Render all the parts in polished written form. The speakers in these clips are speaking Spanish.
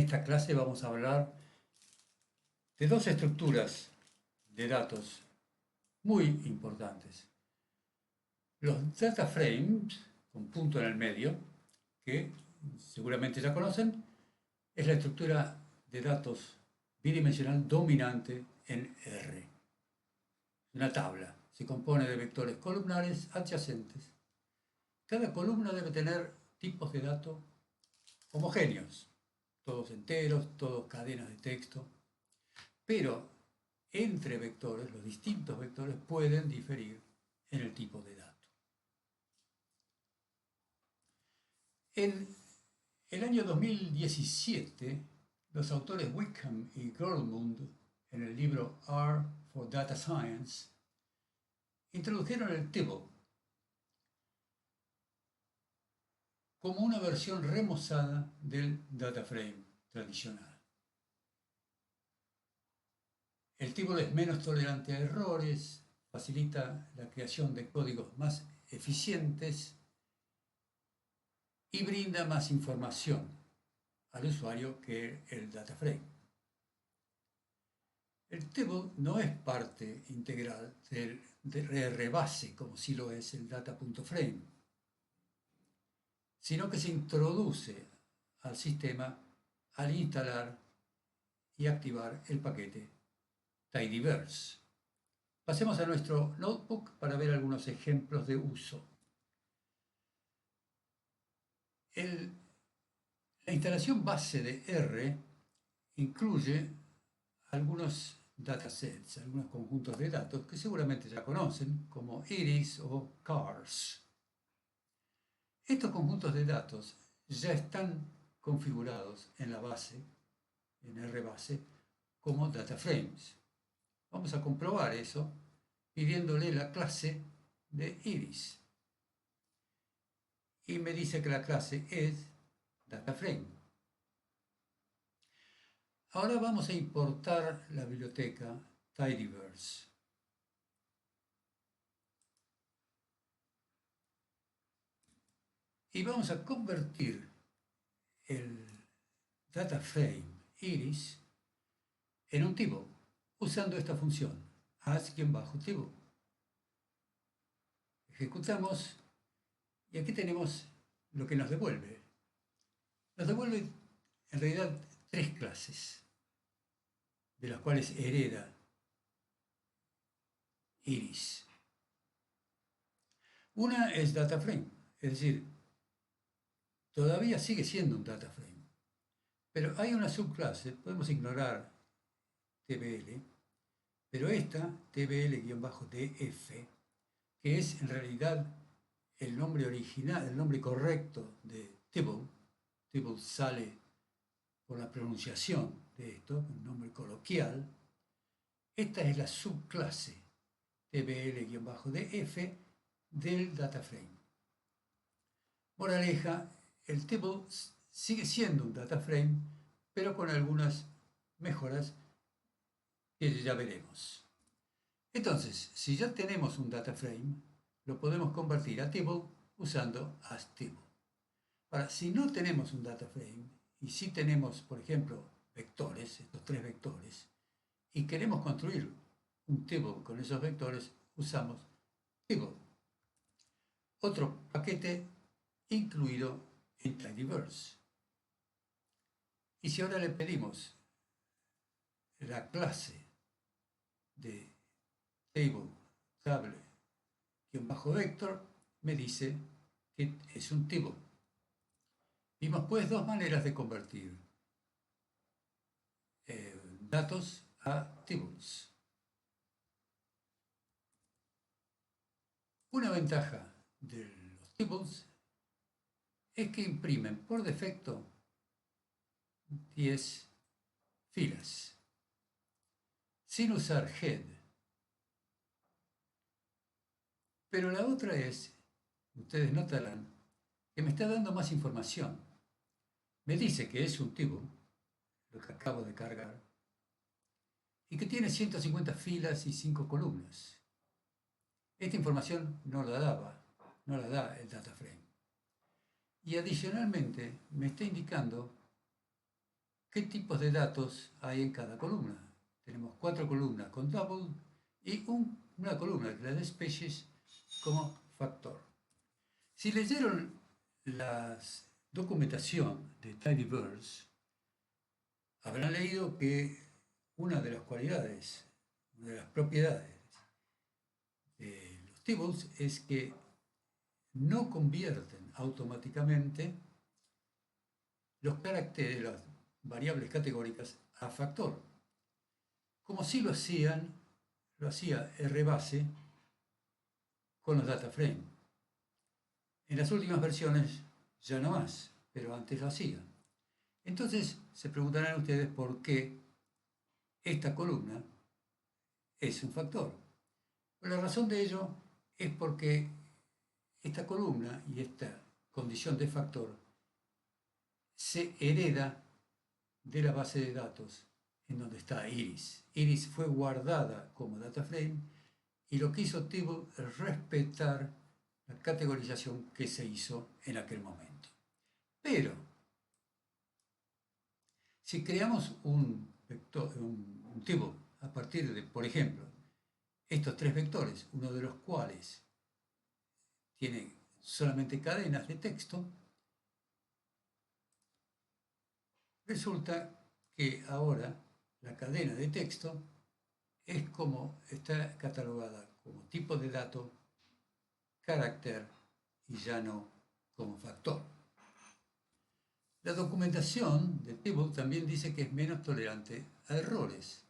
esta clase vamos a hablar de dos estructuras de datos muy importantes. Los data frames, con punto en el medio, que seguramente ya conocen, es la estructura de datos bidimensional dominante en R. Una tabla se compone de vectores columnares adyacentes. Cada columna debe tener tipos de datos homogéneos, todos enteros, todos cadenas de texto, pero entre vectores, los distintos vectores pueden diferir en el tipo de dato. En el año 2017, los autores Wickham y Goldmund, en el libro R for Data Science, introdujeron el tibble como una versión remozada del data frame tradicional. El tibble es menos tolerante a errores, facilita la creación de códigos más eficientes y brinda más información al usuario que el data frame. El tibble no es parte integral del rbase, como sí lo es el data.frame, sino que se introduce al sistema al instalar y activar el paquete Tidyverse. Pasemos a nuestro notebook para ver algunos ejemplos de uso. La instalación base de R incluye algunos datasets, algunos conjuntos de datos que seguramente ya conocen, como iris o cars. Estos conjuntos de datos ya están configurados en la base, en RBase, como data frames. Vamos a comprobar eso pidiéndole la clase de iris. Y me dice que la clase es DataFrame. Ahora vamos a importar la biblioteca Tidyverse. Y vamos a convertir el DataFrame iris en un tibble usando esta función, as-tibble. Ejecutamos y aquí tenemos lo que nos devuelve. Nos devuelve en realidad tres clases, de las cuales hereda iris. Una es DataFrame, es decir, todavía sigue siendo un DataFrame, pero hay una subclase, podemos ignorar tbl, pero esta, tbl-df, que es en realidad el nombre original, el nombre correcto de tibble. Tibble sale por la pronunciación de esto, un nombre coloquial. Esta es la subclase tbl-df del DataFrame. Moraleja, el tibble sigue siendo un DataFrame, pero con algunas mejoras que ya veremos. Entonces, si ya tenemos un DataFrame, lo podemos convertir a tibble usando as-tibble. Ahora, si no tenemos un DataFrame, y si tenemos, por ejemplo, vectores, estos tres vectores, y queremos construir un tibble con esos vectores, usamos tibble, otro paquete incluido en Tidyverse. Y si ahora le pedimos la clase de table-vector, me dice que es un tibble. Vimos pues dos maneras de convertir datos a tables. Una ventaja de los tables es que imprimen por defecto 10 filas, sin usar head. Pero la otra es, ustedes notarán, que me está dando más información. Me dice que es un tibble, lo que acabo de cargar, y que tiene 150 filas y 5 columnas. Esta información no la da el DataFrame. Y adicionalmente me está indicando qué tipos de datos hay en cada columna. Tenemos 4 columnas con double y una columna, la de species, como factor. Si leyeron la documentación de Tidyverse, habrán leído que una de las cualidades, una de las propiedades de los tables es que no convierten automáticamente los caracteres, las variables categóricas a factor, como si lo hacía RBase con los data frame. En las últimas versiones ya no más, pero antes lo hacía. Entonces se preguntarán ustedes por qué esta columna es un factor. La razón de ello es porque esta columna y esta condición de factor se hereda de la base de datos en donde está Iris. Iris fue guardada como data frame y lo que hizo Tibble es respetar la categorización que se hizo en aquel momento. Pero, si creamos un Tibble a partir de, por ejemplo, estos 3 vectores, uno de los cuales tiene solamente cadenas de texto, resulta que ahora la cadena de texto está catalogada como tipo de dato, carácter y ya no como factor. La documentación de Tibble también dice que es menos tolerante a errores.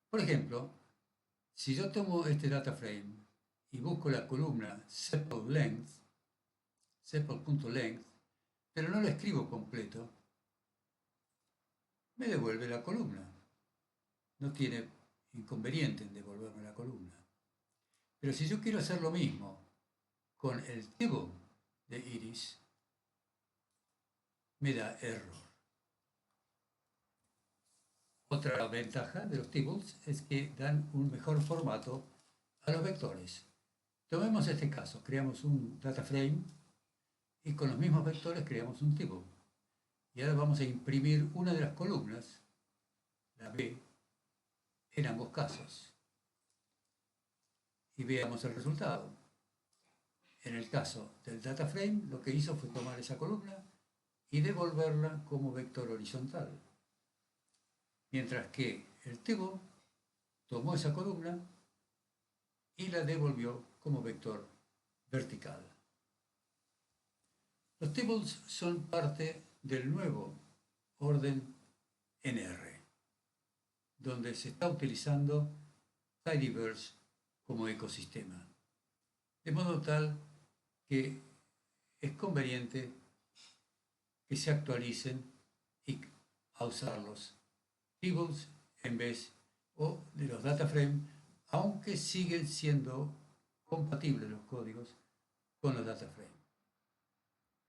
Por ejemplo, si yo tomo este data frame y busco la columna sepal.length, pero no lo escribo completo, me devuelve la columna. No tiene inconveniente en devolverme la columna. Pero si yo quiero hacer lo mismo con el table de Iris, me da error. Otra ventaja de los tables es que dan un mejor formato a los vectores. Tomemos este caso, creamos un data frame y con los mismos vectores creamos un table. Y ahora vamos a imprimir una de las columnas, la B, en ambos casos. Y veamos el resultado. En el caso del data frame, lo que hizo fue tomar esa columna y devolverla como vector horizontal. Mientras que el table tomó esa columna y la devolvió como vector vertical. Los tables son parte del nuevo orden NR, donde se está utilizando Tidyverse como ecosistema, de modo tal que es conveniente que se actualicen y a usarlos tables en vez de los data frame, aunque siguen siendo compatibles los códigos con los data frame.